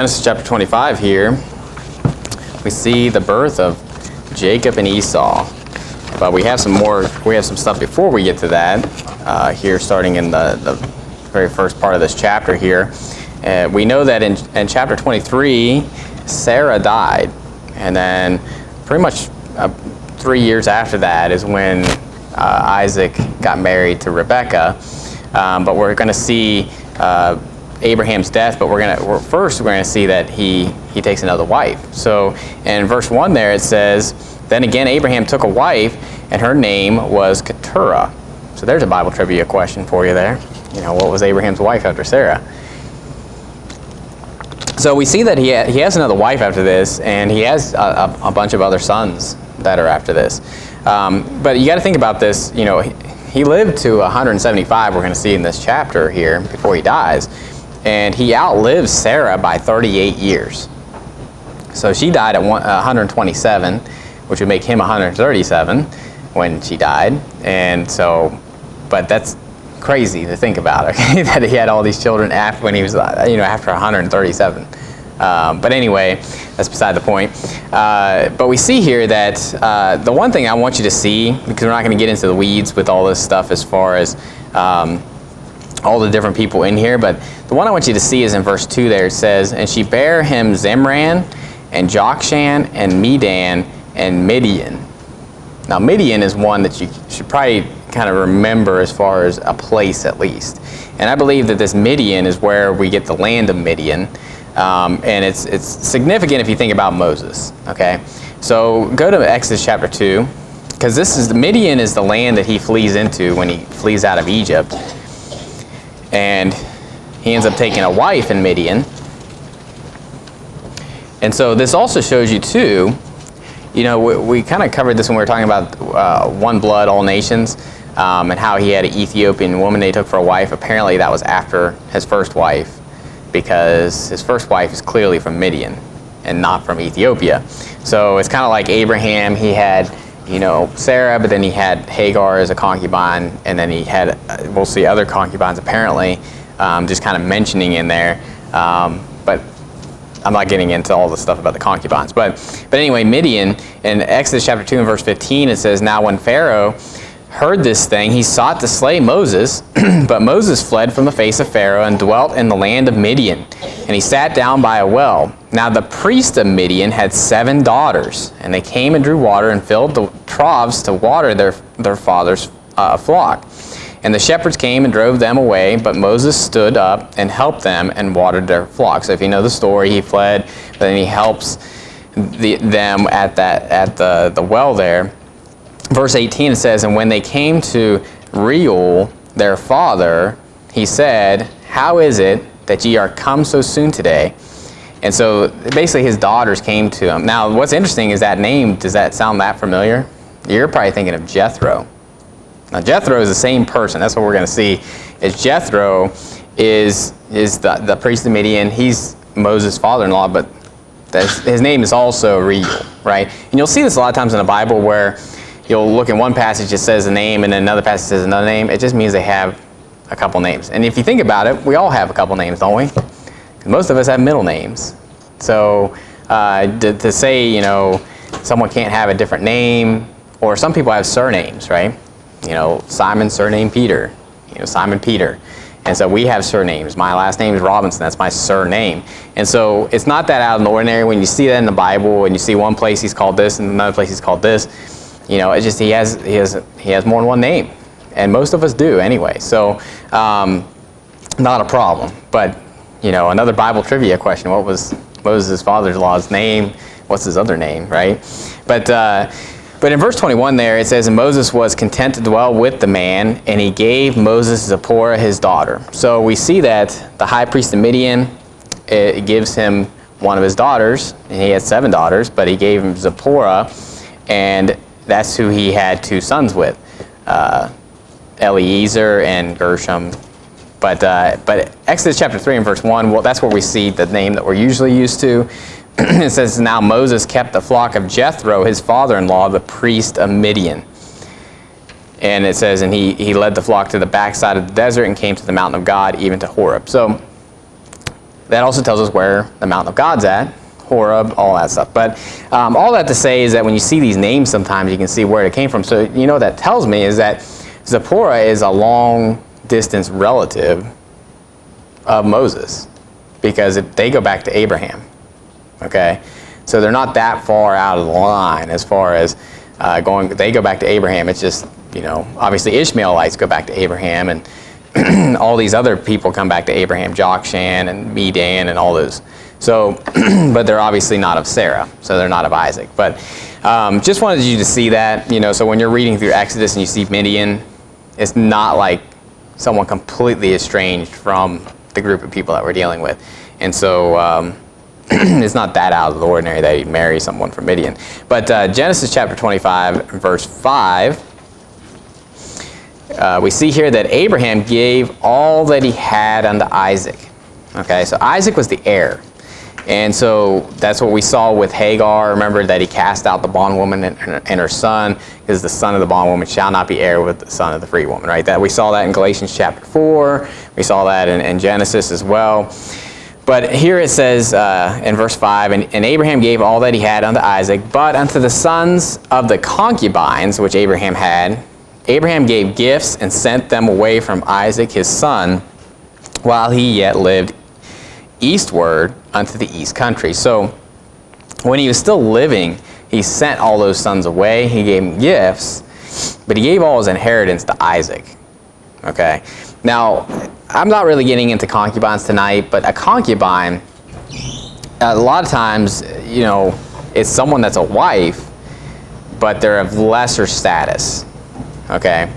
Genesis chapter 25 here, we see the birth of Jacob and Esau. But we have some stuff before we get to that, here starting in the very first part of this chapter here. We know that in chapter 23, Sarah died. And then pretty much 3 years after that is when Isaac got married to Rebekah. But we're going to see Abraham's death, but we're going to see that he takes another wife. So in verse 1 there it says, "Then again Abraham took a wife, and her name was Keturah." So there's a Bible trivia question for you there. You know, what was Abraham's wife after Sarah? So we see that he has another wife after this, and he has a bunch of other sons that are after this. But you got to think about this. You know, he lived to 175. We're going to see in this chapter here before he dies. And he outlives Sarah by 38 years. So she died at 127, which would make him 137 when she died. And so, but that's crazy to think about, okay? That he had all these children after when he was, after 137. But anyway, that's beside the point. But we see here that the one thing I want you to see, because we're not going to get into the weeds with all this stuff as far as all the different people in here, but the one I want you to see is in verse 2 there. It says, "And she bare him Zimran, and Jokshan, and Medan, and Midian." Now Midian is one that you should probably kind of remember as far as a place at least. And I believe that this Midian is where we get the land of Midian. And it's significant if you think about Moses. Okay, so go to Exodus chapter 2, because Midian is the land that he flees into when he flees out of Egypt. And he ends up taking a wife in Midian. And so this also shows you too, you know, we kind of covered this when we were talking about one blood, all nations, and how he had an Ethiopian woman that he took for a wife. Apparently that was after his first wife, because his first wife is clearly from Midian and not from Ethiopia. So it's kind of like Abraham. He had, Sarah, but then he had Hagar as a concubine, and then he had, we'll see other concubines apparently, just kind of mentioning in there. But I'm not getting into all the stuff about the concubines. But anyway, Midian, in Exodus chapter 2 and verse 15, it says, "Now when Pharaoh heard this thing, he sought to slay Moses, but Moses fled from the face of Pharaoh and dwelt in the land of Midian. And he sat down by a well. Now the priest of Midian had 7 daughters, and they came and drew water and filled the troughs to water their father's flock. And the shepherds came and drove them away, but Moses stood up and helped them and watered their flock." So if you know the story, he fled, but then he helps them at the well there. Verse 18 it says, "And when they came to Reuel their father, he said, How is it that ye are come so soon today?" And so basically his daughters came to him. Now what's interesting is that name, does that sound that familiar? You're probably thinking of Jethro. Now Jethro is the same person. That's what we're going to see. Is Jethro is the priest of Midian. He's Moses' father-in-law, but his name is also Reuel, right? And you'll see this a lot of times in the Bible where you'll look in one passage, it says a name, and then another passage says another name. It just means they have a couple names. And if you think about it, we all have a couple names, don't we? 'Cause most of us have middle names. So to say, someone can't have a different name, or some people have surnames, right? Simon, surname Peter. Simon Peter. And so we have surnames. My last name is Robinson. That's my surname. And so it's not that out of the ordinary when you see that in the Bible, and you see one place he's called this and another place he's called this. It's just he has more than one name, and most of us do anyway. So not a problem. But another Bible trivia question: what was Moses' father-in-law's name? What's his other name, right? But in verse 21 there it says, "And Moses was content to dwell with the man, and he gave Moses Zipporah his daughter." So we see that the high priest of Midian, it gives him one of his daughters, and he had 7 daughters, but he gave him Zipporah, and that's who he had 2 sons with, Eliezer and Gershom. But Exodus chapter 3 and verse 1, well, that's where we see the name that we're usually used to. It says, "Now Moses kept the flock of Jethro, his father-in-law, the priest of Midian." And it says, "And he led the flock to the backside of the desert and came to the mountain of God, even to Horeb." So That also tells us where the mountain of God's at, Horeb, all that stuff. But all that to say is that when you see these names sometimes, you can see where it came from. So you know what that tells me is that Zipporah is a long-distance relative of Moses, because they go back to Abraham, okay? So they're not that far out of the line as far as they go back to Abraham. It's just, you know, obviously Ishmaelites go back to Abraham, and all these other people come back to Abraham, Jokshan and Medan and all those. So, but they're obviously not of Sarah, so they're not of Isaac. But just wanted you to see that, you know, so when you're reading through Exodus and you see Midian, it's not like someone completely estranged from the group of people that we're dealing with. And so it's not that out of the ordinary that he'd marry someone from Midian. But Genesis chapter 25, verse 5, we see here that Abraham gave all that he had unto Isaac. Okay, so Isaac was the heir. And so that's what we saw with Hagar. Remember that he cast out the bondwoman and her son, because the son of the bondwoman shall not be heir with the son of the free woman, right? That we saw that in Galatians chapter 4. We saw that in Genesis as well. But here it says in verse 5, and Abraham gave all that he had unto Isaac, but unto the sons of the concubines which Abraham had, Abraham gave gifts and sent them away from Isaac his son, while he yet lived eastward unto the east country. So when he was still living, he sent all those sons away. He gave them gifts, but he gave all his inheritance to Isaac. Okay. Now, I'm not really getting into concubines tonight, but a concubine, a lot of times, you know, it's someone that's a wife, but they're of lesser status. Okay.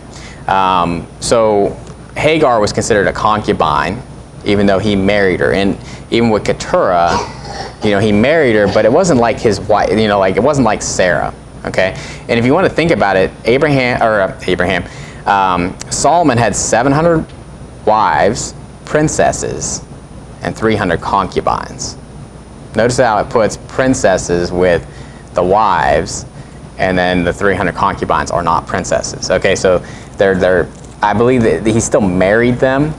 So Hagar was considered a concubine, even though he married her. And even with Keturah, you know, he married her, but it wasn't like his wife, you know, like it wasn't like Sarah, okay? And if you want to think about it, Solomon had 700 wives, princesses, and 300 concubines. Notice how it puts princesses with the wives, and then the 300 concubines are not princesses. Okay, so they're I believe that he still married them,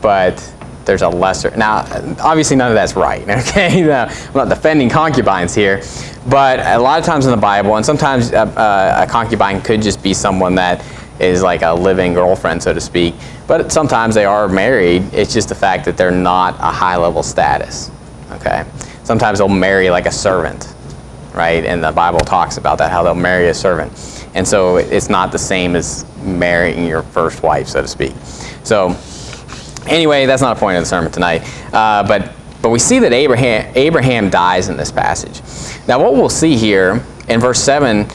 but there's a lesser. Now, obviously none of that's right, okay? I'm not defending concubines here, but a lot of times in the Bible, and sometimes a concubine could just be someone that is like a living girlfriend, so to speak, but sometimes they are married. It's just the fact that they're not a high-level status, okay? Sometimes they'll marry like a servant, right? And the Bible talks about that, how they'll marry a servant. And so it's not the same as marrying your first wife, so to speak. So anyway, that's not a point of the sermon tonight. But we see that Abraham dies in this passage. Now what we'll see here in verse 7,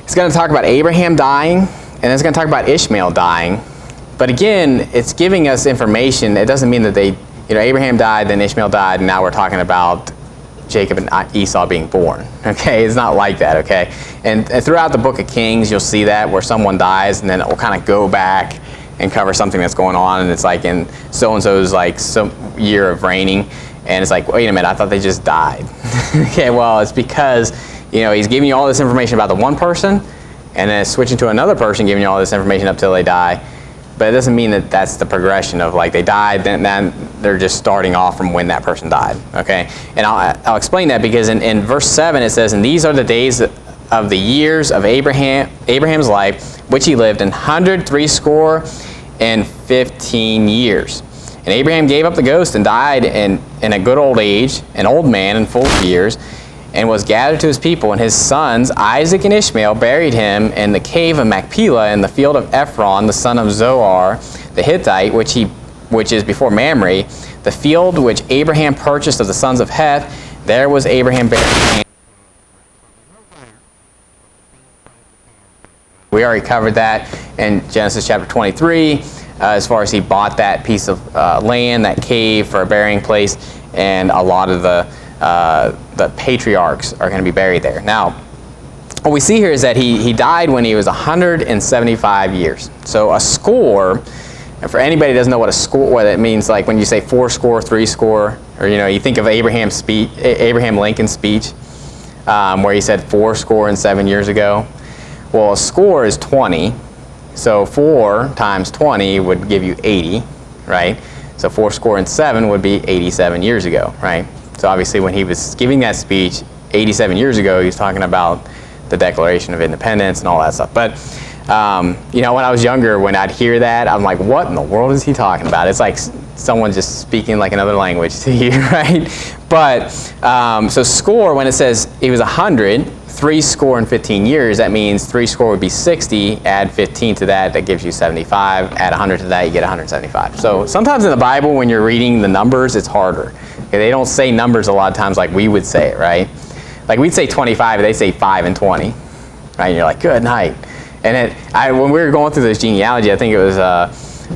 it's going to talk about Abraham dying, and it's going to talk about Ishmael dying. But again, it's giving us information. It doesn't mean that Abraham died, then Ishmael died, and now we're talking about Jacob and Esau being born. Okay, it's not like that, okay? And throughout the book of Kings, you'll see that where someone dies, and then it will kind of go back and cover something that's going on, and it's like in so-and-so's like some year of reigning, and it's like, wait a minute, I thought they just died. Okay, well, it's because, you know, he's giving you all this information about the one person, and then it's switching to another person, giving you all this information up till they die. But it doesn't mean that that's the progression of like they died, then they're just starting off from when that person died, okay? And I'll explain that because in verse 7 it says, and these are the days of the years of Abraham's life, which he lived 180 years. And Abraham gave up the ghost and died in a good old age, an old man and full of years, and was gathered to his people. And his sons, Isaac and Ishmael, buried him in the cave of Machpelah in the field of Ephron, the son of Zohar, the Hittite, which is before Mamre, the field which Abraham purchased of the sons of Heth. There was Abraham buried. We already covered that in Genesis chapter 23, as far as he bought that piece of land, that cave for a burying place, and a lot of the patriarchs are going to be buried there. Now, what we see here is that he died when he was 175 years. So a score, and for anybody who doesn't know what it means, like when you say 4 score, 3 score, or you think of Abraham Lincoln's speech, where he said 4 score and 7 years ago. Well, a score is 20, so 4 times 20 would give you 80, right? So 7 would be 87 years ago, right? So obviously when he was giving that speech 87 years ago, he was talking about the Declaration of Independence and all that stuff. But, you know, when I was younger, when I'd hear that, I'm like, what in the world is he talking about? It's like someone just speaking like another language to you, right? But, so score, when it says he was 100, 70 years, that means 70 would be 60, add 15 to that, that gives you 75, add 100 to that, you get 175. So sometimes in the Bible, when you're reading the numbers, it's harder. Okay, they don't say numbers a lot of times like we would say it, right? Like we'd say 25, they say 5 and 20, right? And you're like, good night. And when we were going through this genealogy, I think it was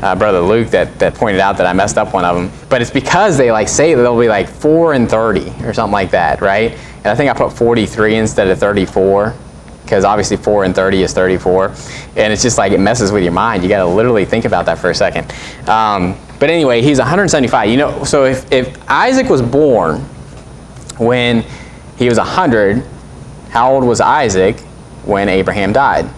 Brother Luke that pointed out that I messed up one of them. But it's because they like say that they'll be like 4 and 30 or something like that, right? And I think I put 43 instead of 34, because obviously 4 and 30 is 34. And it's just like it messes with your mind. You got to literally think about that for a second. But anyway, he's 175. You know, so if Isaac was born when he was 100, how old was Isaac when Abraham died?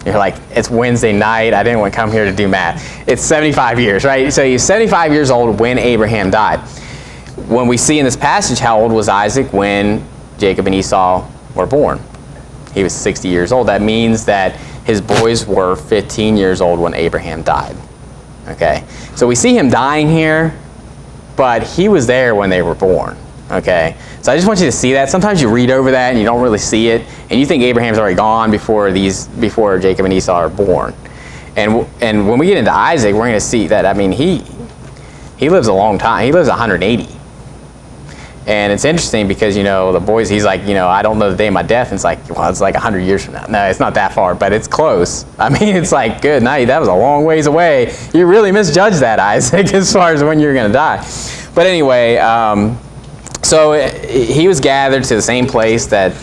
You're like, it's Wednesday night. I didn't want to come here to do math. It's 75 years, right? So he's 75 years old when Abraham died. When we see in this passage, how old was Isaac when Jacob and Esau were born? He was 60 years old. That means that his boys were 15 years old when Abraham died. Okay? So we see him dying here, but he was there when they were born. Okay? So I just want you to see that. Sometimes you read over that and you don't really see it, and you think Abraham's already gone before Jacob and Esau are born. And when we get into Isaac, we're going to see that, I mean, he lives a long time. He lives 180. And it's interesting because, you know, the boys, he's like, you know, I don't know the day of my death. And it's like, well, it's like 100 years from now. No, it's not that far, but it's close. I mean, it's like, good night. That was a long ways away. You really misjudged that, Isaac, as far as when you're going to die. But anyway, so he was gathered to the same place that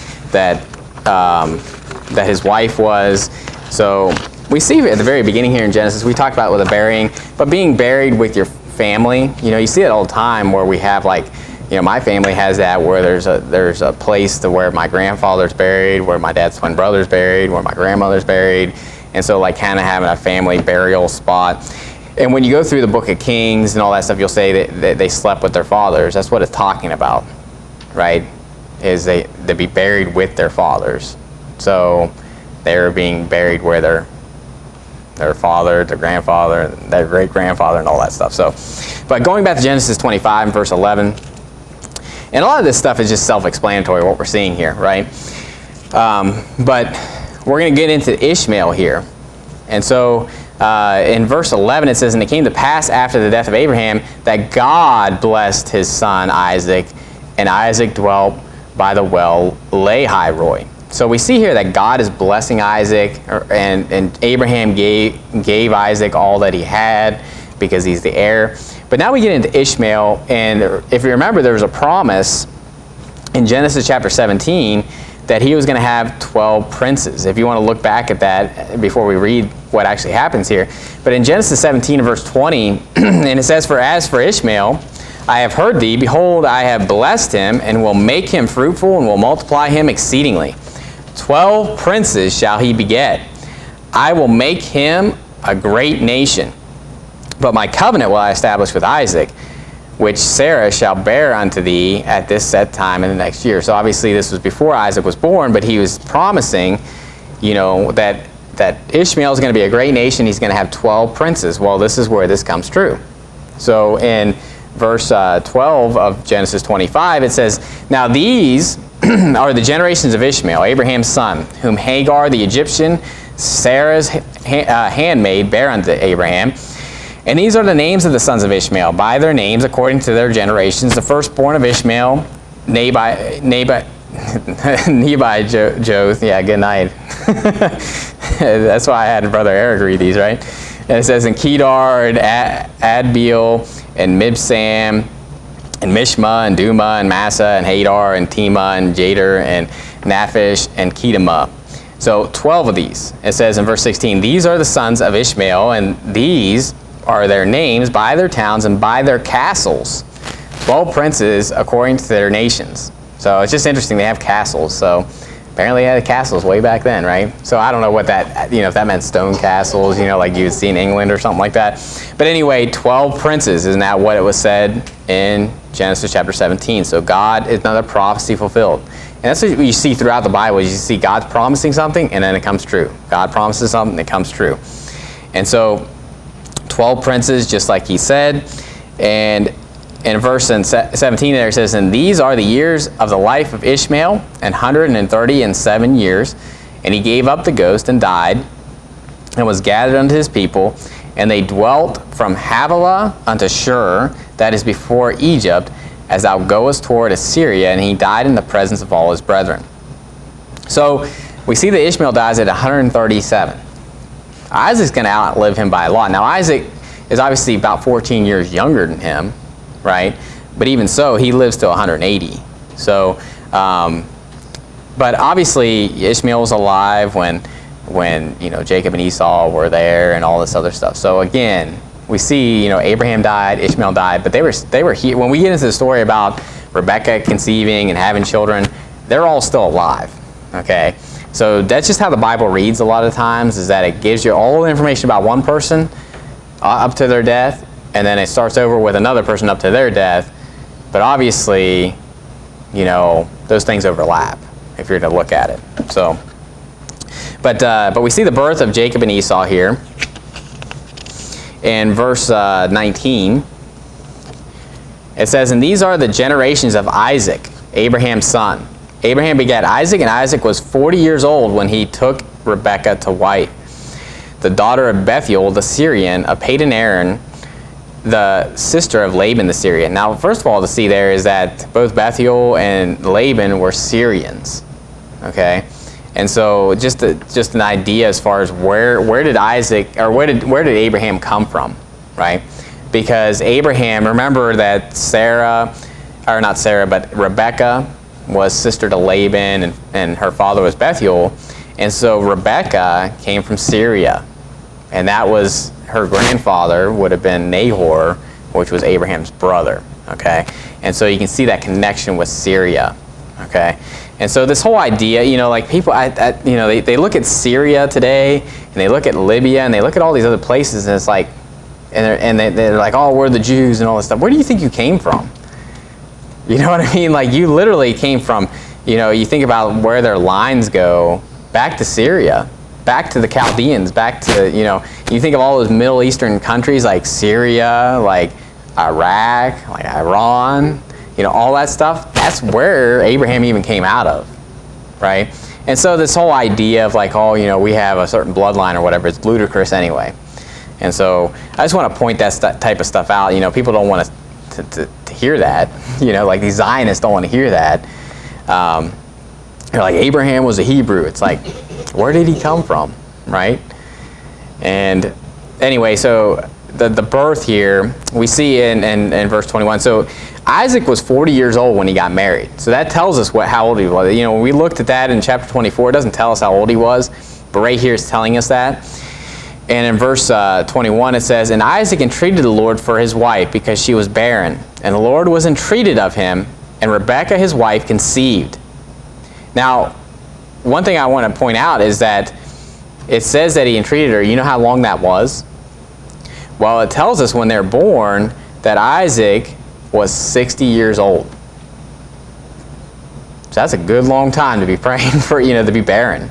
his wife was. So we see at the very beginning here in Genesis, we talked about with the burying, but being buried with your family, you know, you see it all the time where we have like, you know, my family has that where there's a place to where my grandfather's buried, where my dad's twin brother's buried, where my grandmother's buried, and so like kind of having a family burial spot. And when you go through the book of Kings and all that stuff, you'll say that they slept with their fathers. That's what it's talking about, right? Is they be buried with their fathers. So they're being buried where their father, their grandfather, their great grandfather, and all that stuff. So, but going back to Genesis 25 and verse 11. And a lot of this stuff is just self-explanatory, what we're seeing here, right? But we're going to get into Ishmael here. And so in verse 11 it says, and it came to pass after the death of Abraham that God blessed his son Isaac, and Isaac dwelt by the well Lahai-roi. So we see here that God is blessing Isaac, and Abraham gave Isaac all that he had because he's the heir. But now we get into Ishmael, and if you remember, there was a promise in Genesis chapter 17 that he was going to have 12 princes. If you want to look back at that before we read what actually happens here. But in Genesis 17 verse 20, and it says, for as for Ishmael, I have heard thee, behold, I have blessed him, and will make him fruitful, and will multiply him exceedingly. 12 princes shall he beget. I will make him a great nation. But my covenant will I establish with Isaac, which Sarah shall bear unto thee at this set time in the next year. So obviously this was before Isaac was born, but he was promising, you know, that Ishmael is going to be a great nation. He's going to have 12 princes. Well, this is where this comes true. So in verse 12 of Genesis 25, it says, now these are the generations of Ishmael, Abraham's son, whom Hagar the Egyptian, Sarah's handmaid, bare unto Abraham. And these are the names of the sons of Ishmael, by their names according to their generations. The firstborn of Ishmael, Nebajoth, yeah, good night. That's why I had Brother Eric read these, right? And it says, in Kedar, and Adbeel, and Mibsam, and Mishma, and Duma, and Massa, and Hadar, and Tema, and Jader, and Naphish, and Kedemah. So 12 of these. It says in verse 16, these are the sons of Ishmael, and these are their names by their towns and by their castles. 12 princes according to their nations. So it's just interesting they have castles. So Apparently they had castles way back then, right? So I don't know what that, if that meant stone castles, like you would see in England or something like that. But anyway, 12 princes, isn't that what it was said in Genesis chapter 17? So God is another prophecy fulfilled. And that's what you see throughout the Bible. You see God's promising something, and then it comes true. God promises something, it comes true. And so 12 princes, just like he said. And in verse 17 there it says, and these are the years of the life of Ishmael, 137 years. And he gave up the ghost and died, and was gathered unto his people. And they dwelt from Havilah unto Shur, that is before Egypt, as thou goest toward Assyria. And he died in the presence of all his brethren. So we see that Ishmael dies at 137. Isaac's going to outlive him by a lot. Now Isaac is obviously about 14 years younger than him, right? But even so, he lives to 180. So, but obviously Ishmael was alive when Jacob and Esau were there and all this other stuff. So again, we see Abraham died, Ishmael died, but they were here when we get into the story about Rebekah conceiving and having children. They're all still alive. Okay, so that's just how the Bible reads a lot of times, is that it gives you all the information about one person up to their death, and then it starts over with another person up to their death. But obviously, those things overlap if you're to look at it. So, but we see the birth of Jacob and Esau here in verse 19. It says, and these are the generations of Isaac, Abraham's son. Abraham begat Isaac, and Isaac was 40 years old when he took Rebekah to wife, the daughter of Bethuel the Syrian, of Padan Aram, the sister of Laban the Syrian. Now, first of all, to see there is that both Bethuel and Laban were Syrians. Okay, and so just an idea as far as where did Isaac, or where did Abraham come from, right? Because Abraham, remember that Rebekah was sister to Laban, and her father was Bethuel, and so Rebekah came from Syria, and that was her grandfather would have been Nahor, which was Abraham's brother. Okay, and so you can see that connection with Syria. Okay, and so this whole idea, like people, they look at Syria today, and they look at Libya, and they look at all these other places, and it's like, and they're like, oh, we're the Jews and all this stuff. Where do you think you came from? You know what I mean? Like, you literally came from, you think about where their lines go, back to Syria, back to the Chaldeans, back to, you think of all those Middle Eastern countries like Syria, like Iraq, like Iran, all that stuff. That's where Abraham even came out of, right? And so this whole idea of like, oh, we have a certain bloodline or whatever, it's ludicrous anyway. And so I just want to point that type of stuff out. People don't want to hear that. Like these Zionists don't want to hear that. They're like, Abraham was a Hebrew. It's like, where did he come from, right? And anyway, so the birth here, we see in verse 21. So Isaac was 40 years old when he got married. So that tells us how old he was. When we looked at that in chapter 24, it doesn't tell us how old he was, but right here it's telling us that. And in verse 21 it says, and Isaac entreated the Lord for his wife, because she was barren. And the Lord was entreated of him, and Rebekah his wife conceived. Now, one thing I want to point out is that it says that he entreated her. You know how long that was? Well, it tells us when they're born that Isaac was 60 years old. So that's a good long time to be praying for, to be barren.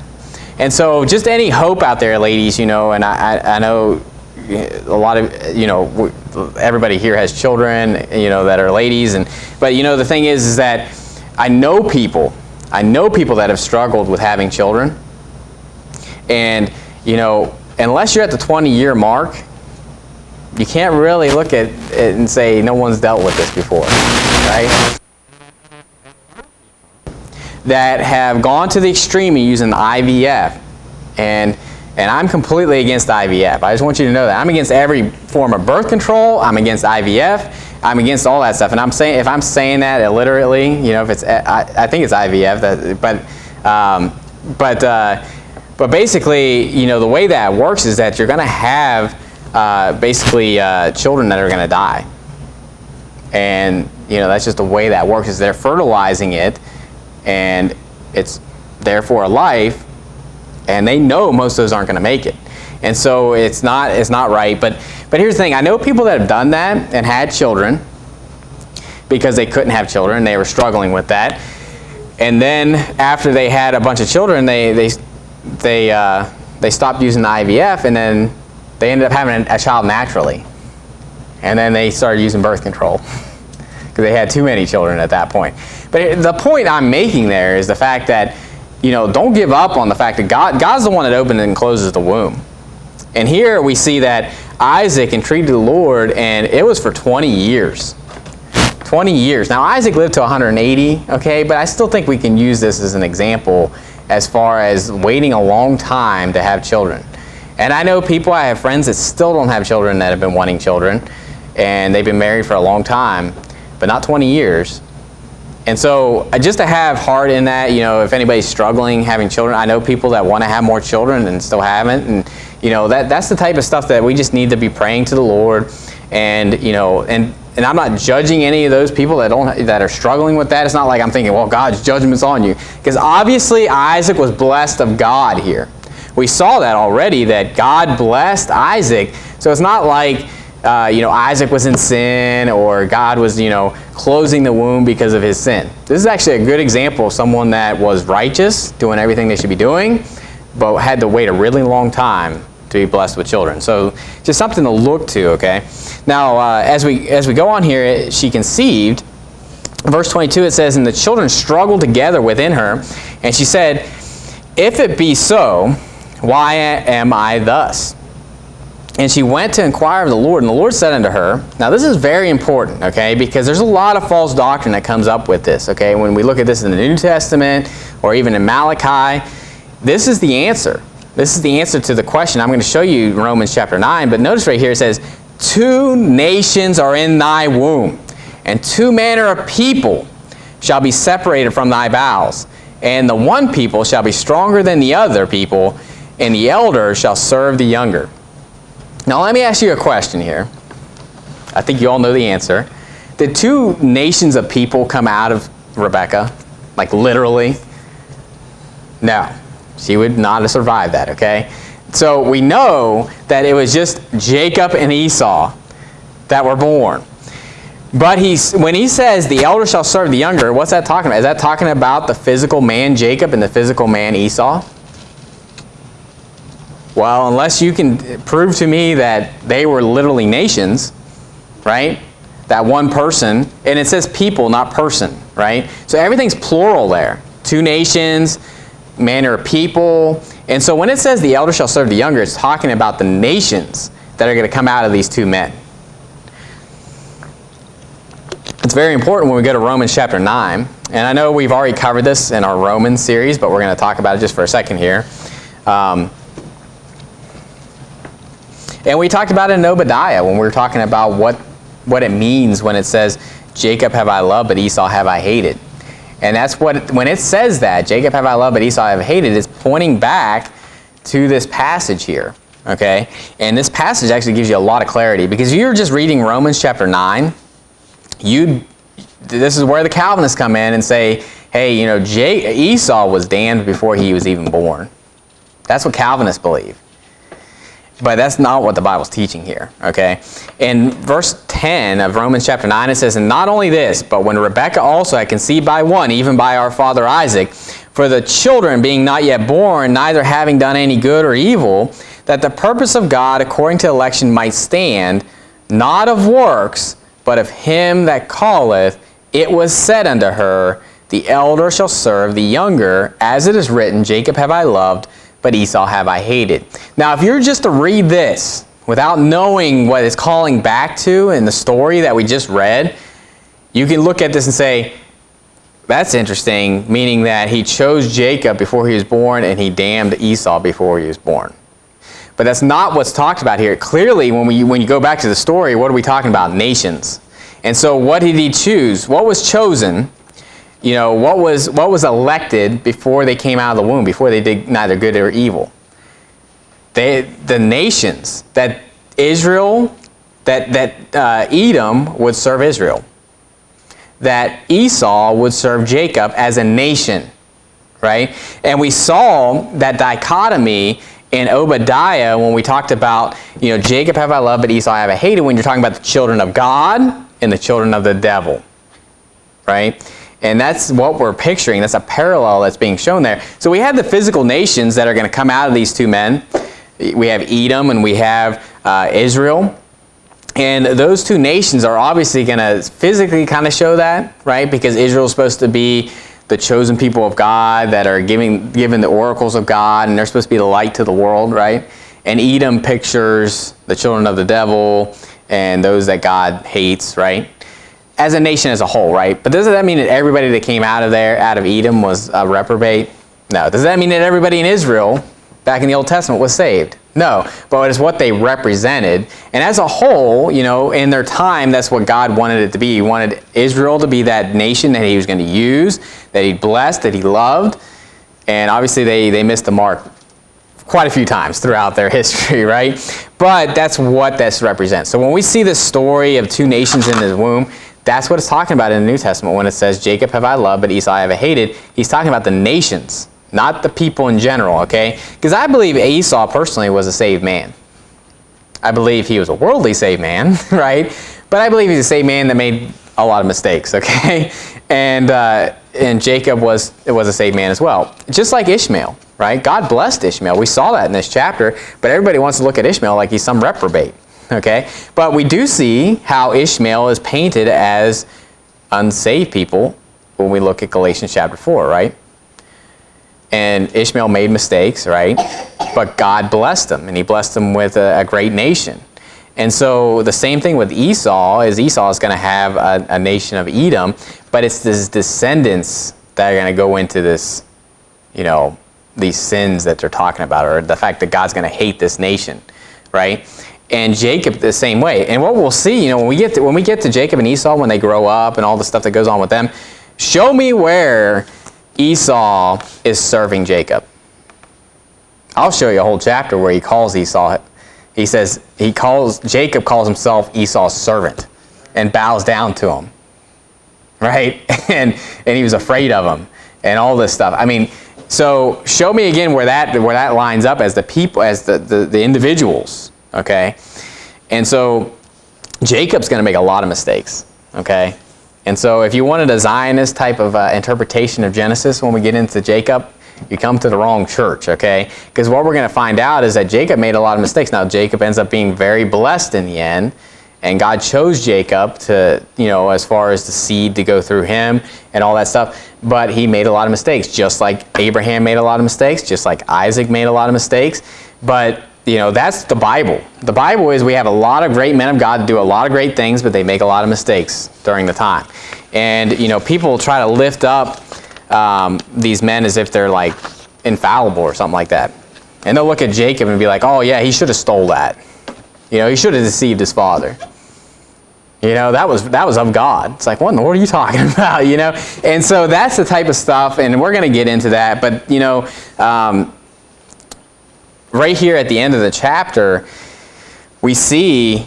And so just any hope out there, ladies, and I know a lot of, everybody here has children, that are ladies. But the thing is that I know people that have struggled with having children. And, unless you're at the 20-year mark, you can't really look at it and say no one's dealt with this before, right? That have gone to the extreme of using the IVF, and I'm completely against IVF. I just want you to know that I'm against every form of birth control. I'm against IVF. I'm against all that stuff. And if I'm saying that illiterately, if it's I think it's IVF. But basically, the way that works is that you're going to have basically children that are going to die, and that's just the way that works. Is they're fertilizing it. And there for a life, and they know most of those aren't going to make it. And so it's not right. But here's the thing. I know people that have done that and had children because they couldn't have children. They were struggling with that. And then after they had a bunch of children, they stopped using the IVF, and then they ended up having a child naturally. And then they started using birth control because they had too many children at that point. But the point I'm making there is the fact that, don't give up on the fact that God's the one that opens and closes the womb. And here we see that Isaac entreated the Lord, and it was for 20 years. 20 years. Now, Isaac lived to 180, okay, but I still think we can use this as an example as far as waiting a long time to have children. And I know I have friends that still don't have children that have been wanting children, and they've been married for a long time, but not 20 years. And so just to have heart in that, if anybody's struggling having children, I know people that want to have more children and still haven't, and that's the type of stuff that we just need to be praying to the Lord. And and I'm not judging any of those people that are struggling with that. It's not like I'm thinking, well, God's judgment's on you, because obviously Isaac was blessed of God here. We saw that already, that God blessed Isaac. So it's not like Isaac was in sin, or God was, closing the womb because of his sin. This is actually a good example of someone that was righteous, doing everything they should be doing, but had to wait a really long time to be blessed with children. So just something to look to, okay? Now, as we go on here, she conceived. Verse 22, it says, "And the children struggled together within her, and she said, If it be so, why am I thus? And she went to inquire of the Lord, and the Lord said unto her," now this is very important, okay, because there's a lot of false doctrine that comes up with this, okay? When we look at this in the New Testament, or even in Malachi, this is the answer. This is the answer to the question. I'm going to show you Romans chapter 9, but notice right here it says, "Two nations are in thy womb, and two manner of people shall be separated from thy bowels. And the one people shall be stronger than the other people, and the elder shall serve the younger." Now let me ask you a question here. I think you all know the answer. Did two nations of people come out of Rebekah? Like literally? No. She would not have survived that, okay? So we know that it was just Jacob and Esau that were born. But when he says the elder shall serve the younger, what's that talking about? Is that talking about the physical man Jacob and the physical man Esau? Well, unless you can prove to me that they were literally nations, right? That one person, and it says people, not person, right? So everything's plural there. Two nations, manner of people. And so when it says the elder shall serve the younger, it's talking about the nations that are going to come out of these two men. It's very important when we go to Romans chapter 9. And I know we've already covered this in our Romans series, but we're going to talk about it just for a second here. And we talked about it in Obadiah when we were talking about what it means when it says, "Jacob have I loved, but Esau have I hated." And that's when it says that, "Jacob have I loved, but Esau have I hated," it's pointing back to this passage here, okay? And this passage actually gives you a lot of clarity, because if you're just reading Romans chapter 9, this is where the Calvinists come in and say, hey, Esau was damned before he was even born. That's what Calvinists believe. But that's not what the Bible's teaching here, okay? In verse 10 of Romans chapter 9, it says, "And not only this, but when Rebekah also had conceived by one, even by our father Isaac, for the children being not yet born, neither having done any good or evil, that the purpose of God according to election might stand, not of works, but of him that calleth, it was said unto her, The elder shall serve the younger, as it is written, Jacob have I loved, but Esau have I hated." Now, if you're just to read this without knowing what it's calling back to in the story that we just read, you can look at this and say, that's interesting, meaning that he chose Jacob before he was born and he damned Esau before he was born. But that's not what's talked about here. Clearly, when you go back to the story, what are we talking about? Nations. And so what did he choose? What was chosen? What was elected before they came out of the womb, before they did neither good or evil? The nations, that Israel, that Edom would serve Israel. That Esau would serve Jacob as a nation, right? And we saw that dichotomy in Obadiah when we talked about, Jacob have I loved, but Esau have I hated, when you're talking about the children of God and the children of the devil, right? And that's what we're picturing. That's a parallel that's being shown there. So we have the physical nations that are going to come out of these two men. We have Edom and we have Israel. And those two nations are obviously going to physically kind of show that, right? Because Israel is supposed to be the chosen people of God that are given the oracles of God, and they're supposed to be the light to the world, right? And Edom pictures the children of the devil and those that God hates, right? As a nation as a whole, right? But doesn't that mean that everybody that came out of Edom, was a reprobate? No. Does that mean that everybody in Israel back in the Old Testament was saved? No. But it's what they represented. And as a whole, in their time, that's what God wanted it to be. He wanted Israel to be that nation that he was going to use, that he blessed, that he loved. And obviously they missed the mark quite a few times throughout their history, right? But that's what this represents. So when we see this story of two nations in his womb, that's what it's talking about in the New Testament when it says, Jacob have I loved, but Esau have I hated. He's talking about the nations, not the people in general, okay? Because I believe Esau personally was a saved man. I believe he was a worldly saved man, right? But I believe he's a saved man that made a lot of mistakes, okay? And Jacob was a saved man as well. Just like Ishmael, right? God blessed Ishmael. We saw that in this chapter, but everybody wants to look at Ishmael like he's some reprobate. Okay, but we do see how Ishmael is painted as unsaved people when we look at Galatians chapter 4, right? And Ishmael made mistakes, right? But God blessed him, and he blessed him with a great nation. And so the same thing with Esau is going to have a nation of Edom, but it's his descendants that are going to go into this, these sins that they're talking about, or the fact that God's going to hate this nation, right? And Jacob the same way. And what we'll see, when we get to Jacob and Esau, when they grow up and all the stuff that goes on with them, show me where Esau is serving Jacob. I'll show you a whole chapter where he calls Esau. He says Jacob calls himself Esau's servant and bows down to him, right? And he was afraid of him and all this stuff. I mean, so show me again where that lines up as the people, as the individuals. Okay, and so Jacob's going to make a lot of mistakes, okay? And so if you wanted a Zionist type of interpretation of Genesis when we get into Jacob, you come to the wrong church, okay? Because what we're going to find out is that Jacob made a lot of mistakes. Now, Jacob ends up being very blessed in the end, and God chose Jacob to, as far as the seed to go through him and all that stuff, but he made a lot of mistakes, just like Abraham made a lot of mistakes, just like Isaac made a lot of mistakes, but that's the Bible. The Bible is we have a lot of great men of God that do a lot of great things, but they make a lot of mistakes during the time. And, people try to lift up these men as if they're like infallible or something like that. And they'll look at Jacob and be like, oh yeah, he should have stole that. He should have deceived his father. That was of God. It's like, what in the world are you talking about? And so that's the type of stuff, and we're going to get into that. But, right here at the end of the chapter, we see,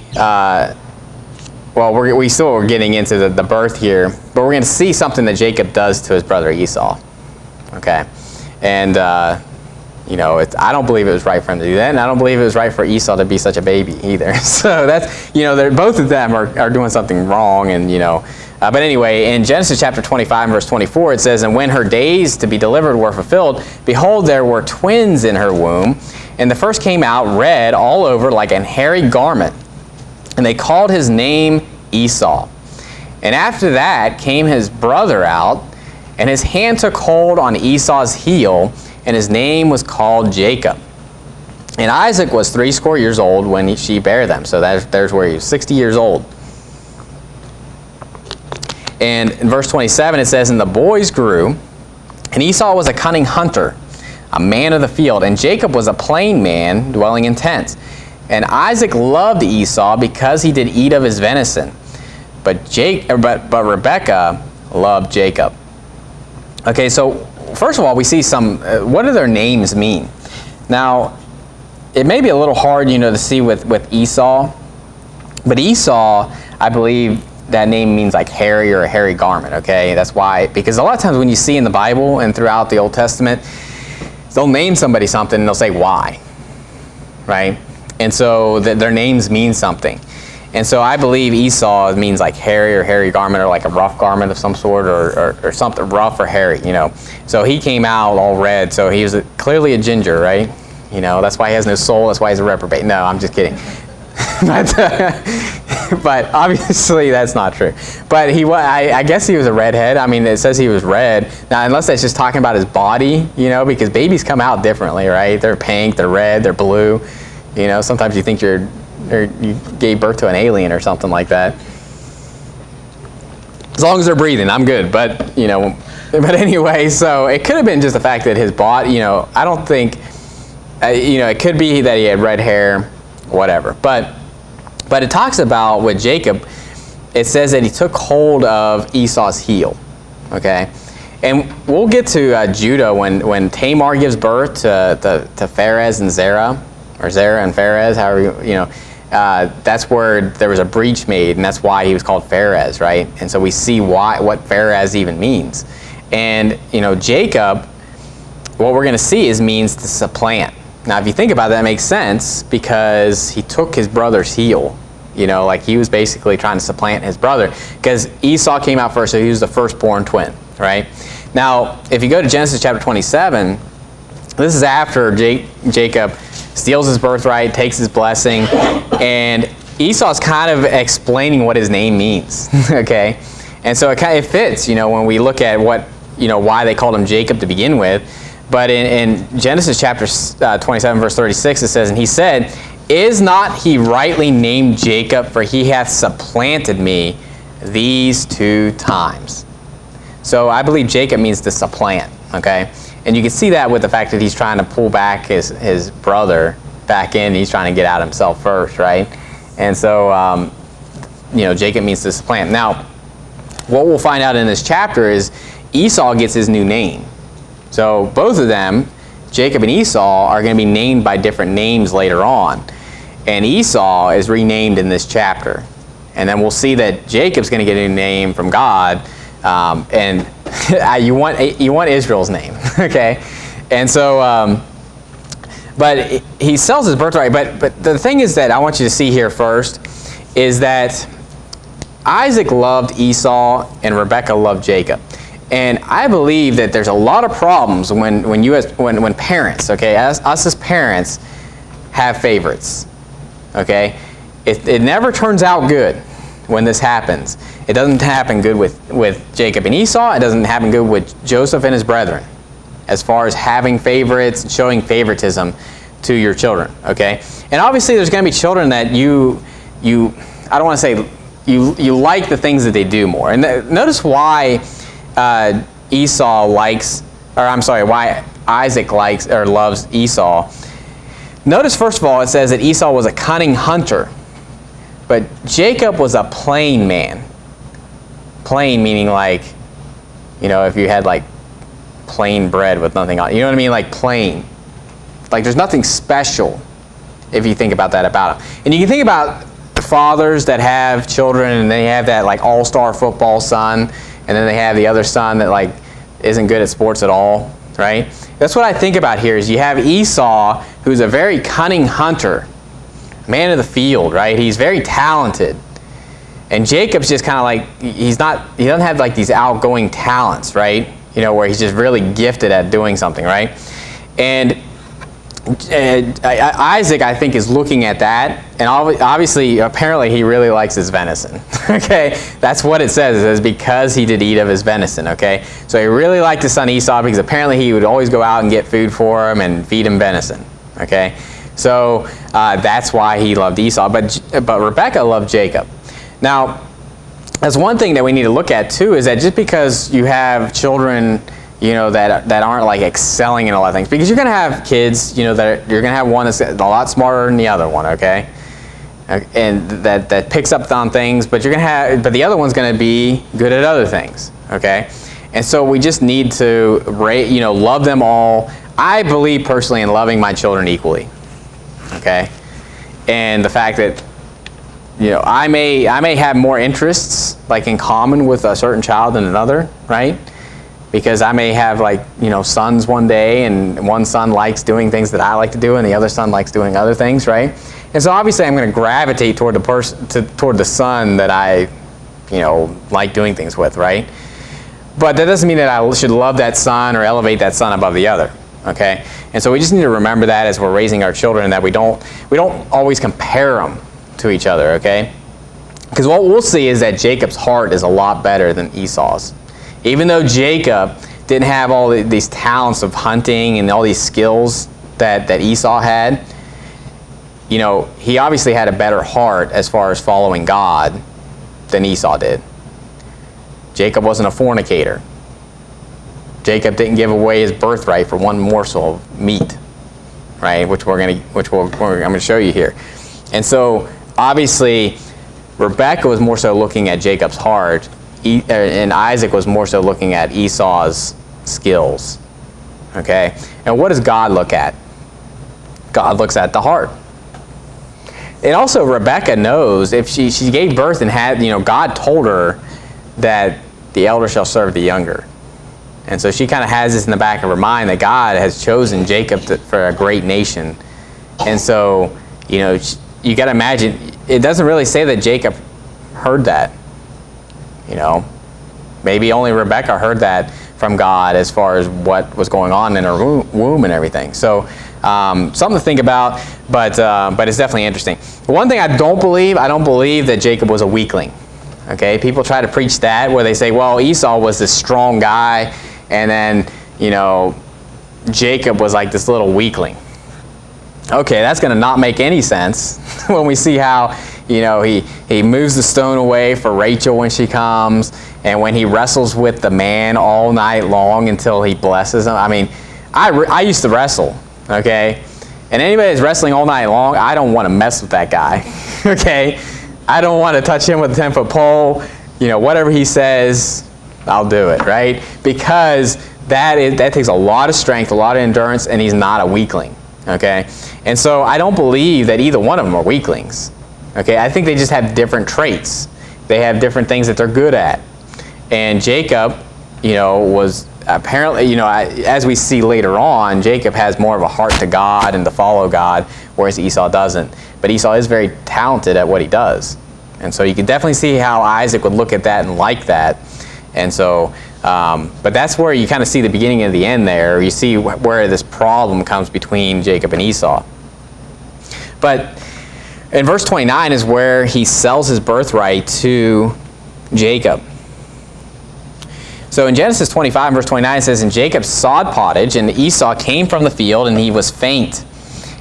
we're getting into the birth here, but we're going to see something that Jacob does to his brother Esau. Okay? And, I don't believe it was right for him to do that, and I don't believe it was right for Esau to be such a baby either. So that's, both of them are doing something wrong, and, but anyway, in Genesis chapter 25 and verse 24, it says, and when her days to be delivered were fulfilled, behold, there were twins in her womb, and the first came out red all over like an hairy garment. And they called his name Esau. And after that came his brother out, and his hand took hold on Esau's heel, and his name was called Jacob. And Isaac was 80 years old when she bare them. So there's where he was 60 years old. And in verse 27 it says, and the boys grew, and Esau was a cunning hunter, a man of the field, and Jacob was a plain man dwelling in tents. And Isaac loved Esau because he did eat of his venison, but Rebekah loved Jacob. Okay, so first of all, we see some, what do their names mean? Now, it may be a little hard, to see with Esau, but Esau, I believe, that name means like hairy or a hairy garment, okay? That's why, because a lot of times when you see in the Bible and throughout the Old Testament, they'll name somebody something and they'll say why, right? And so their names mean something. And so I believe Esau means like hairy or hairy garment, or like a rough garment of some sort, or something rough or hairy, you know. So he came out all red, so he was clearly a ginger, right? You know, that's why he has no soul, that's why he's a reprobate. No, I'm just kidding. But obviously that's not true. But I guess he was a redhead. I mean, it says he was red. Now, unless that's just talking about his body, you know, because babies come out differently, right? They're pink, they're red, they're blue. You know, sometimes you think you gave birth to an alien or something like that. As long as they're breathing, I'm good. But, you know, but anyway, so it could have been just the fact that his body, you know, I don't think, you know, it could be that he had red hair, whatever. But it talks about with Jacob, it says that he took hold of Esau's heel, okay? And we'll get to Judah when Tamar gives birth to Pharez and Zerah, or Zerah and Pharez, however you know, that's where there was a breach made, and that's why he was called Pharez, right? And so we see what Pharez even means. And, you know, Jacob, what we're going to see means to supplant. Now, if you think about that, it makes sense because he took his brother's heel. You know, like he was basically trying to supplant his brother because Esau came out first, so he was the firstborn twin, right? Now, if you go to Genesis chapter 27, this is after Jacob steals his birthright, takes his blessing, and Esau's kind of explaining what his name means, okay? And so it fits, you know, when we look at what, you know, why they called him Jacob to begin with. But in Genesis chapter 27, verse 36, it says, "And he said, Is not he rightly named Jacob, for he hath supplanted me these 2 times." So I believe Jacob means to supplant, okay? And you can see that with the fact that he's trying to pull back his brother back in. He's trying to get out himself first, right? And so, you know, Jacob means to supplant. Now, what we'll find out in this chapter is Esau gets his new name. So both of them, Jacob and Esau, are going to be named by different names later on. And Esau is renamed in this chapter. And then we'll see that Jacob's going to get a new name from God. And you want Israel's name, okay? And so, but he sells his birthright. But the thing is that I want you to see here first is that Isaac loved Esau and Rebekah loved Jacob. And I believe that there's a lot of problems when parents, okay, us as parents, have favorites, okay? It never turns out good when this happens. It doesn't happen good with Jacob and Esau. It doesn't happen good with Joseph and his brethren, as far as having favorites and showing favoritism to your children, okay? And obviously there's going to be children that you I don't want to say you like the things that they do more. And notice why Esau likes, or I'm sorry, why Isaac likes or loves Esau. Notice first of all it says that Esau was a cunning hunter, but Jacob was a plain man. Plain meaning like, you know, if you had like plain bread with nothing on it, you know what I mean? Like plain. Like there's nothing special if you think about that about him. And you can think about fathers that have children and they have that like all-star football son, and then they have the other son that like isn't good at sports at all, right? That's what I think about here is you have Esau, who's a very cunning hunter, man of the field, right? He's very talented. And Jacob's just kind of like, he doesn't have like these outgoing talents, right? You know, where he's just really gifted at doing something, right? And Isaac, I think, is looking at that, and obviously, apparently, he really likes his venison, okay? That's what it says. It says, because he did eat of his venison, okay? So he really liked his son Esau because apparently he would always go out and get food for him and feed him venison, okay? So that's why he loved Esau, but Rebekah loved Jacob. Now, that's one thing that we need to look at, too, is that just because you have children, you know, that aren't like excelling in a lot of things, because you're going to have kids, you know, that you're going to have one that's a lot smarter than the other one, okay, and that picks up on things, but but the other one's going to be good at other things, okay, and so we just need to love them all. I believe personally in loving my children equally, okay, and the fact that I may have more interests like in common with a certain child than another, right? Because I may have sons one day, and one son likes doing things that I like to do, and the other son likes doing other things, right? And so obviously I'm going to gravitate toward toward the son that I, like doing things with, right? But that doesn't mean that I should love that son or elevate that son above the other, okay? And so we just need to remember that as we're raising our children, that we don't always compare them to each other, okay? Because what we'll see is that Jacob's heart is a lot better than Esau's. Even though Jacob didn't have all these talents of hunting and all these skills that Esau had, he obviously had a better heart as far as following God than Esau did. Jacob wasn't a fornicator. Jacob didn't give away his birthright for one morsel of meat, right? Which I'm going to show you here. And so obviously Rebekah was more so looking at Jacob's heart, and Isaac was more so looking at Esau's skills. Okay? And what does God look at? God looks at the heart. And also Rebekah knows if she gave birth and had, God told her that the elder shall serve the younger. And so she kind of has this in the back of her mind that God has chosen Jacob for a great nation. And so, you got to imagine, it doesn't really say that Jacob heard that. Maybe only Rebekah heard that from God as far as what was going on in her womb and everything. So something to think about, but it's definitely interesting. One thing I don't believe that Jacob was a weakling. Okay, people try to preach that where they say, well, Esau was this strong guy, and then, Jacob was like this little weakling. Okay, that's going to not make any sense when we see how, he moves the stone away for Rachel when she comes, and when he wrestles with the man all night long until he blesses him. I mean, I used to wrestle, okay? And anybody that's wrestling all night long, I don't want to mess with that guy, okay? I don't want to touch him with a 10-foot pole. Whatever he says, I'll do it, right? Because that takes a lot of strength, a lot of endurance, and he's not a weakling, okay? And so I don't believe that either one of them are weaklings, okay? I think they just have different traits. They have different things that they're good at. And Jacob, was apparently, as we see later on, Jacob has more of a heart to God and to follow God, whereas Esau doesn't. But Esau is very talented at what he does. And so you can definitely see how Isaac would look at that and like that. And so, but that's where you kind of see the beginning and the end there. You see where this problem comes between Jacob and Esau. But in verse 29 is where he sells his birthright to Jacob. So in Genesis 25, verse 29, it says, and Jacob sawed pottage, and Esau came from the field, and he was faint.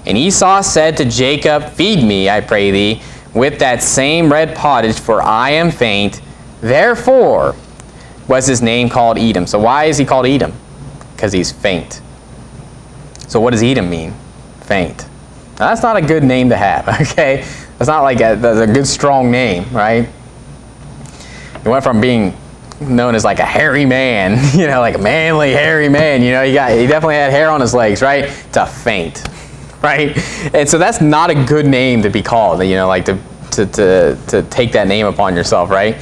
And Esau said to Jacob, feed me, I pray thee, with that same red pottage, for I am faint. Therefore was his name called Edom. So why is he called Edom? Because he's faint. So what does Edom mean? Faint. Now that's not a good name to have, okay? That's not like a good, strong name, right? He went from being known as like a hairy man, like a manly, hairy man. He definitely had hair on his legs, right? To faint. Right? And so that's not a good name to be called, to take that name upon yourself, right?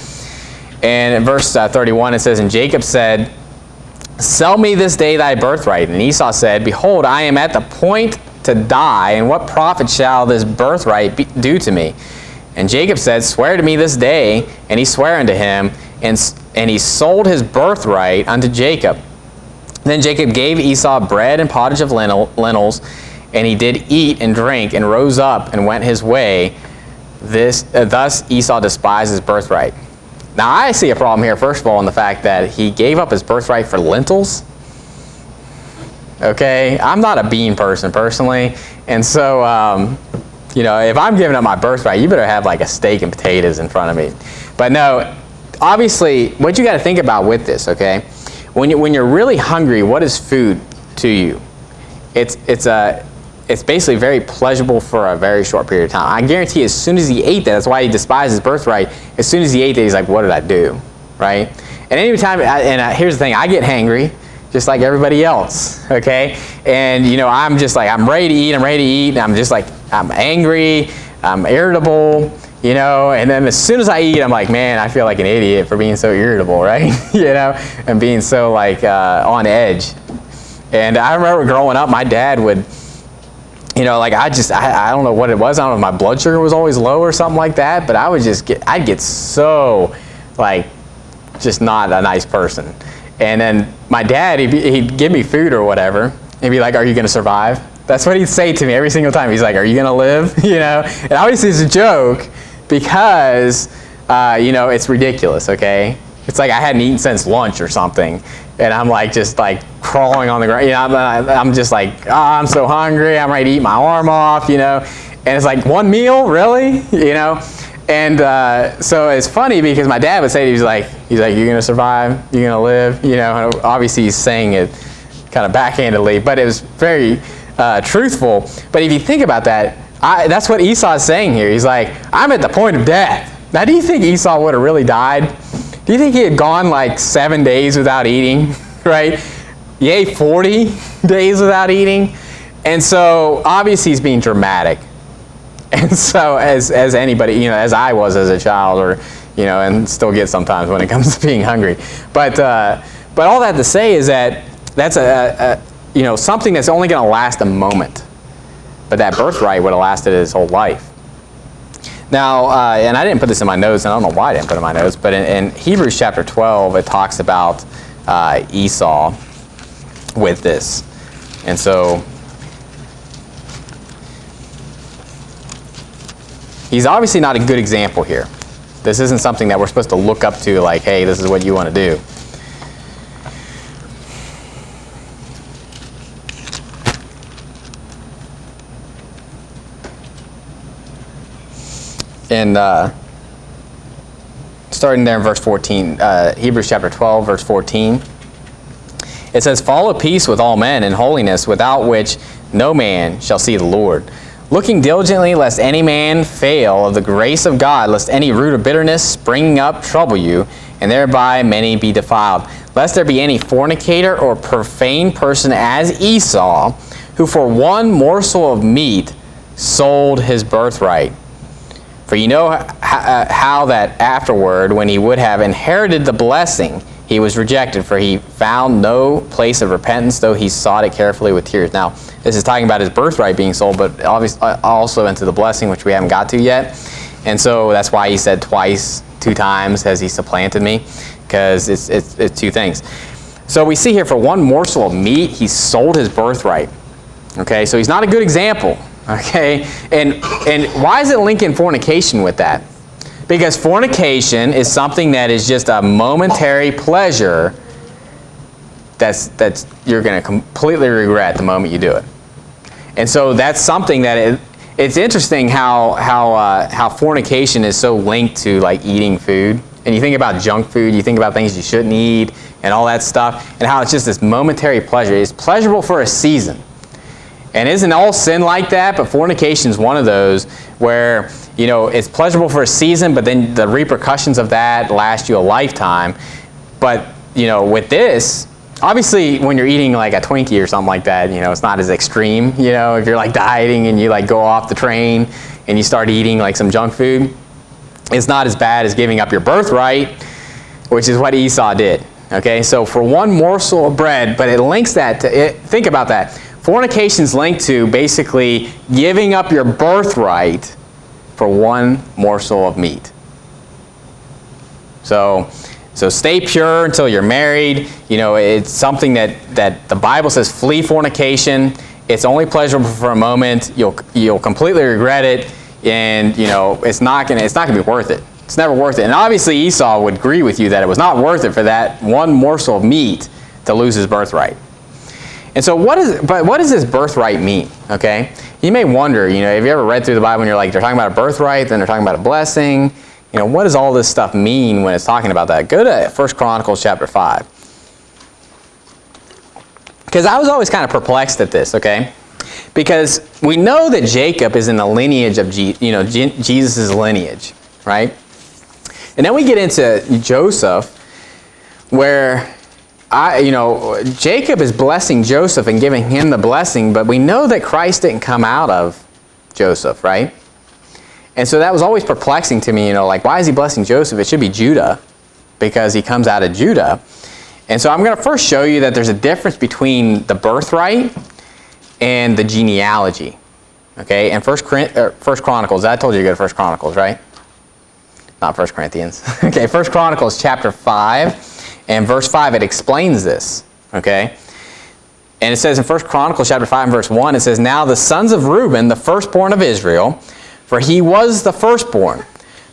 And in verse 31 it says, and Jacob said, sell me this day thy birthright. And Esau said, behold, I am at the point to die, and what profit shall this birthright do to me? And Jacob said, swear to me this day. And he sware unto him, and he sold his birthright unto Jacob. Then Jacob gave Esau bread and pottage of lentils, and he did eat and drink, and rose up and went his way. Thus Esau despised his birthright. Now I see a problem here, first of all, in the fact that he gave up his birthright for lentils. Okay, I'm not a bean person personally, and so if I'm giving up my birthright, you better have like a steak and potatoes in front of me. But no, obviously, what you got to think about with this, okay? When you're really hungry, what is food to you? It's basically very pleasurable for a very short period of time. I guarantee as soon as he ate that, that's why he despised his birthright, as soon as he ate that, he's like, what did I do, right? And any time, here's the thing, I get hangry, just like everybody else, okay? And, I'm just like, I'm ready to eat, and I'm just like, I'm angry, I'm irritable, you know, and then as soon as I eat, I'm like, man, I feel like an idiot for being so irritable, right? You know, and being so like on edge. And I remember growing up, my dad would, you know, like I don't know what it was. I don't know if my blood sugar was always low or something like that, but I'd get so like just not a nice person. And then my dad, he'd give me food or whatever. He'd be like, are you going to survive? That's what he'd say to me every single time. He's like, are you going to live? You know, and obviously it's a joke because, you know, it's ridiculous, okay? It's like I hadn't eaten since lunch or something. And I'm like, just like crawling on the ground. You know, I'm just like, oh, I'm so hungry. I'm ready to eat my arm off, you know. And it's like, one meal, really? You know? And so it's funny because my dad would say, he's like, you're going to survive? You're going to live? You know, and obviously he's saying it kind of backhandedly, but it was very truthful. But if you think about that, that's what Esau is saying here. He's like, I'm at the point of death. Now, do you think Esau would have really died? Do you think he had gone like 7 days without eating, right? Yay, 40 days without eating? And so obviously he's being dramatic. And so as anybody, you know, as I was as a child, or, you know, and still get sometimes when it comes to being hungry. But all that to say is that that's you know, something that's only going to last a moment. But that birthright would have lasted his whole life. Now, and I didn't put this in my notes, and I don't know why I didn't put it in my notes, but in Hebrews chapter 12, it talks about Esau with this. And so he's obviously not a good example here. This isn't something that we're supposed to look up to like, hey, this is what you want to do. And starting there in verse 14, Hebrews chapter 12, verse 14, it says, follow peace with all men and holiness, without which no man shall see the Lord. Looking diligently, lest any man fail of the grace of God, lest any root of bitterness springing up trouble you, and thereby many be defiled. Lest there be any fornicator or profane person as Esau, who for one morsel of meat sold his birthright. For you know how that afterward, when he would have inherited the blessing, he was rejected, for he found no place of repentance, though he sought it carefully with tears. Now, this is talking about his birthright being sold, but obviously also into the blessing, which we haven't got to yet. And so that's why he said twice, 2 times, has he supplanted me, because it's 2 things. So we see here, for one morsel of meat, he sold his birthright. Okay, so he's not a good example. Okay, and why is it linking fornication with that? Because fornication is something that is just a momentary pleasure that's you're going to completely regret the moment you do it. And so that's something that it's interesting how fornication is so linked to like eating food. And you think about junk food, you think about things you shouldn't eat and all that stuff, and how it's just this momentary pleasure. It's pleasurable for a season. And isn't all sin like that? But fornication is one of those where, you know, it's pleasurable for a season, but then the repercussions of that last you a lifetime. But, you know, with this, obviously when you're eating like a Twinkie or something like that, you know, it's not as extreme. You know, if you're like dieting and you like go off the train and you start eating like some junk food, it's not as bad as giving up your birthright, which is what Esau did. Okay, so for one morsel of bread, but it links that to it. Think about that. Fornication's linked to basically giving up your birthright for one morsel of meat. So stay pure until you're married. You know, it's something that the Bible says, flee fornication. It's only pleasurable for a moment. You'll completely regret it, and you know it's not gonna be worth it. It's never worth it. And obviously Esau would agree with you that it was not worth it for that one morsel of meat to lose his birthright. And so what does this birthright mean? Okay, you may wonder, you know, have you ever read through the Bible and you're like, they're talking about a birthright, then they're talking about a blessing. You know, what does all this stuff mean when it's talking about that? Go to 1 Chronicles chapter 5. Because I was always kind of perplexed at this, okay? Because we know that Jacob is in the lineage of Jesus' lineage, right? And then we get into Joseph, where Jacob is blessing Joseph and giving him the blessing, but we know that Christ didn't come out of Joseph, right? And so that was always perplexing to me, like, why is he blessing Joseph? It should be Judah, because he comes out of Judah. And so I'm going to first show you that there's a difference between the birthright and the genealogy. Okay, and First Chronicles, I told you to go to First Chronicles, right? Not First Corinthians. Okay, First Chronicles chapter 5 and verse 5, it explains this. Okay, and it says in First Chronicles chapter 5 and verse 1, it says, "Now the sons of Reuben, the firstborn of Israel, for he was the firstborn.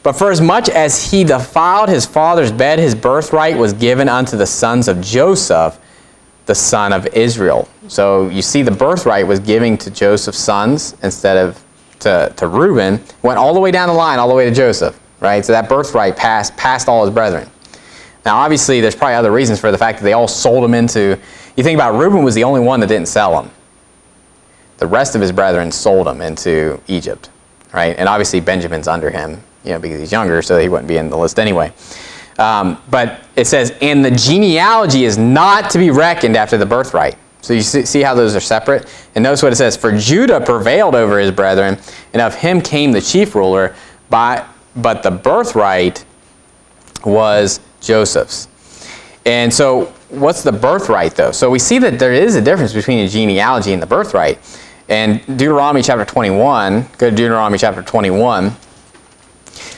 But for as much as he defiled his father's bed, his birthright was given unto the sons of Joseph, the son of Israel." So you see, the birthright was giving to Joseph's sons instead of to Reuben. Went all the way down the line, all the way to Joseph, right? So that birthright passed all his brethren. Now, obviously, there's probably other reasons for the fact that they all sold him into. You think about Reuben was the only one that didn't sell him. The rest of his brethren sold him into Egypt, right? And obviously, Benjamin's under him, because he's younger, so he wouldn't be in the list anyway. But it says, "And the genealogy is not to be reckoned after the birthright." So you see how those are separate? And notice what it says, "For Judah prevailed over his brethren, and of him came the chief ruler, but the birthright was Joseph's." And so what's the birthright, though? So we see that there is a difference between the genealogy and the birthright. And Deuteronomy chapter 21, go to Deuteronomy chapter 21.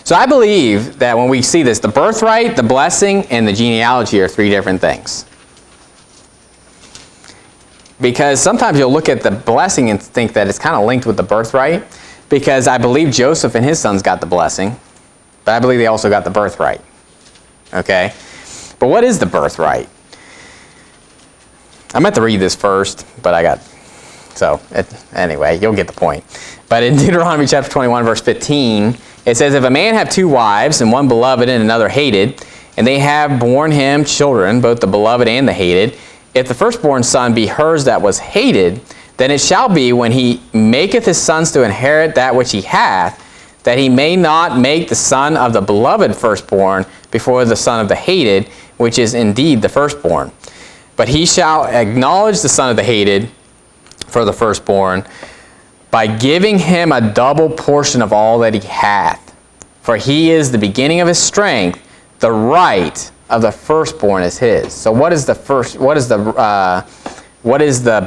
So I believe that when we see this, the birthright, the blessing, and the genealogy are three different things. Because sometimes you'll look at the blessing and think that it's kind of linked with the birthright, because I believe Joseph and his sons got the blessing, but I believe they also got the birthright. Okay? But what is the birthright? I meant to read this first, but anyway, you'll get the point. But in Deuteronomy chapter 21, verse 15, it says, "If a man have two wives, and one beloved and another hated, and they have borne him children, both the beloved and the hated, if the firstborn son be hers that was hated, then it shall be, when he maketh his sons to inherit that which he hath, that he may not make the son of the beloved firstborn before the son of the hated, which is indeed the firstborn. But he shall acknowledge the son of the hated for the firstborn, by giving him a double portion of all that he hath. For he is the beginning of his strength, the right of the firstborn is his." So what is the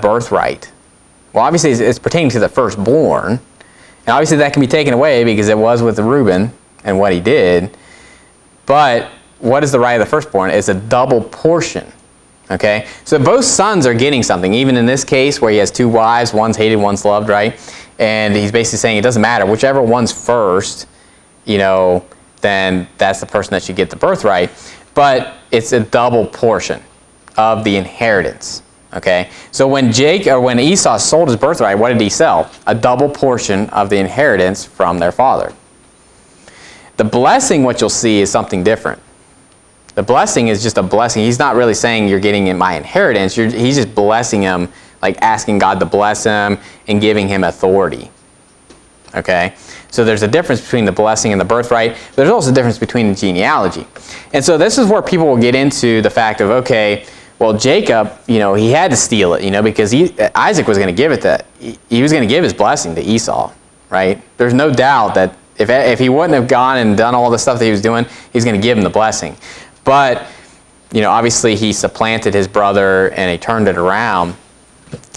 birthright? Well, obviously it's pertaining to the firstborn, and obviously that can be taken away because it was with Reuben and what he did. But what is the right of the firstborn? It's a double portion. Okay, so both sons are getting something, even in this case where he has two wives, one's hated, one's loved, right? And he's basically saying it doesn't matter, whichever one's first, then that's the person that should get the birthright. But it's a double portion of the inheritance. Okay, so when Esau sold his birthright, what did he sell? A double portion of the inheritance from their father. The blessing, what you'll see, is something different. The blessing is just a blessing. He's not really saying you're getting my inheritance. He's just blessing him, like asking God to bless him and giving him authority. Okay? So there's a difference between the blessing and the birthright. There's also a difference between the genealogy. And so this is where people will get into the fact of, okay, well, Jacob, he had to steal it, because Isaac was going to give it he was going to give his blessing to Esau, right? There's no doubt that if he wouldn't have gone and done all the stuff that he was doing, he's going to give him the blessing. But, obviously he supplanted his brother and he turned it around.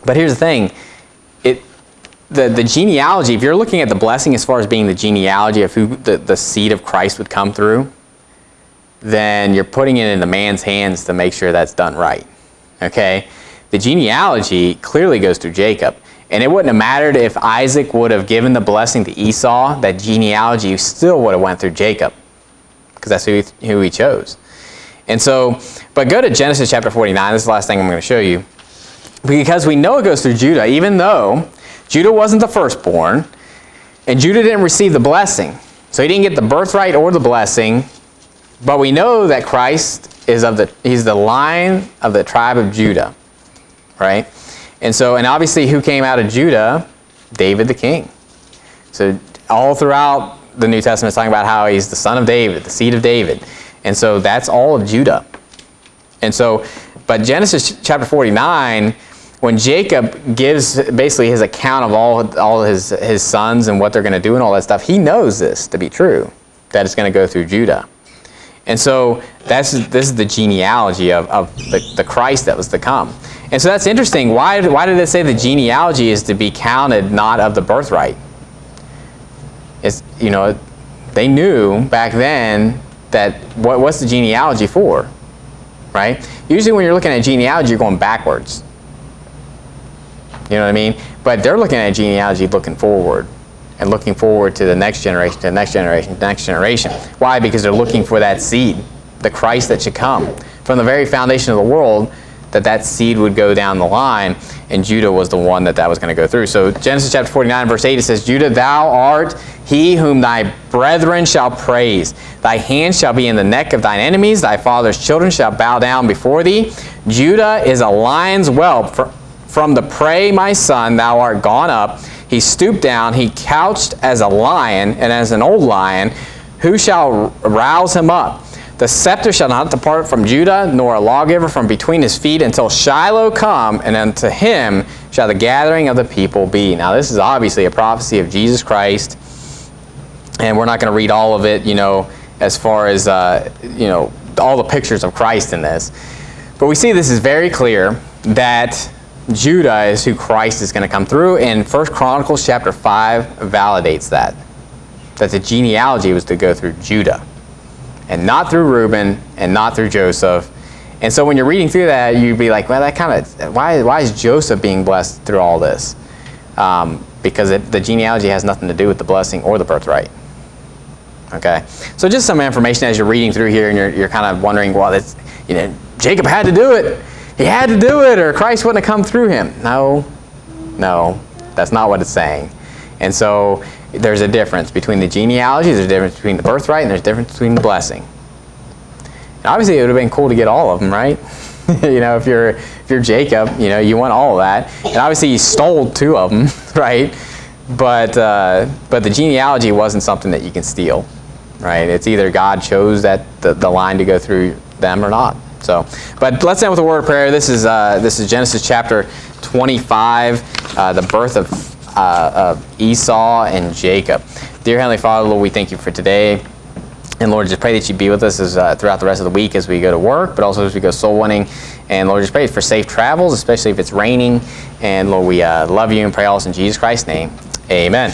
But here's the thing. The genealogy, if you're looking at the blessing as far as being the genealogy of who the seed of Christ would come through, then you're putting it in the man's hands to make sure that's done right. Okay? The genealogy clearly goes through Jacob. And it wouldn't have mattered if Isaac would have given the blessing to Esau, that genealogy still would have went through Jacob, because that's who he chose. And so, but go to Genesis chapter 49. This is the last thing I'm going to show you. Because we know it goes through Judah, even though Judah wasn't the firstborn, and Judah didn't receive the blessing. So he didn't get the birthright or the blessing, but we know that Christ is he's the line of the tribe of Judah, right? And obviously who came out of Judah? David the king. So all throughout the New Testament it's talking about how he's the son of David, the seed of David. And so that's all of Judah. And so, but Genesis chapter 49, when Jacob gives basically his account of all his sons and what they're going to do and all that stuff, he knows this to be true, that it's going to go through Judah. And so this is the genealogy of the Christ that was to come. And so that's interesting. Why did it say the genealogy is to be counted, not of the birthright? It's, they knew back then that what's the genealogy for, right? Usually when you're looking at genealogy, you're going backwards. You know what I mean? But they're looking at genealogy looking forward, and looking forward to the next generation, to the next generation, to the next generation. Why? Because they're looking for that seed, the Christ that should come. From the very foundation of the world, that seed would go down the line, and Judah was the one that was going to go through. So Genesis chapter 49, verse 8, it says, Judah, thou art he whom thy brethren shall praise. Thy hand shall be in the neck of thine enemies. Thy father's children shall bow down before thee. Judah is a lion's whelp. From the prey, my son, thou art gone up. He stooped down. He couched as a lion, and as an old lion. Who shall rouse him up? The scepter shall not depart from Judah, nor a lawgiver from between his feet, until Shiloh come, and unto him shall the gathering of the people be. Now, this is obviously a prophecy of Jesus Christ, and we're not going to read all of it, as far as, all the pictures of Christ in this. But we see this is very clear that Judah is who Christ is going to come through, and 1 Chronicles chapter 5 validates that the genealogy was to go through Judah, and not through Reuben, and not through Joseph. And so when you're reading through that, you'd be like, well, that kind of, why is Joseph being blessed through all this? Because the genealogy has nothing to do with the blessing or the birthright. Okay? So just some information as you're reading through here, and you're kind of wondering, well, Jacob had to do it. He had to do it, or Christ wouldn't have come through him. No, that's not what it's saying. And so there's a difference between the genealogy, there's a difference between the birthright, and there's a difference between the blessing. And obviously, it would have been cool to get all of them, right? If you're Jacob, you want all of that. And obviously, he stole 2 of them, right? But the genealogy wasn't something that you can steal, right? It's either God chose the line to go through them or not. So, but let's end with a word of prayer. This is Genesis chapter 25, the birth of Esau and Jacob. Dear Heavenly Father, Lord, we thank you for today. And Lord, just pray that you be with us throughout the rest of the week as we go to work, but also as we go soul winning. And Lord, just pray for safe travels, especially if it's raining. And Lord, we love you and pray all this in Jesus Christ's name. Amen.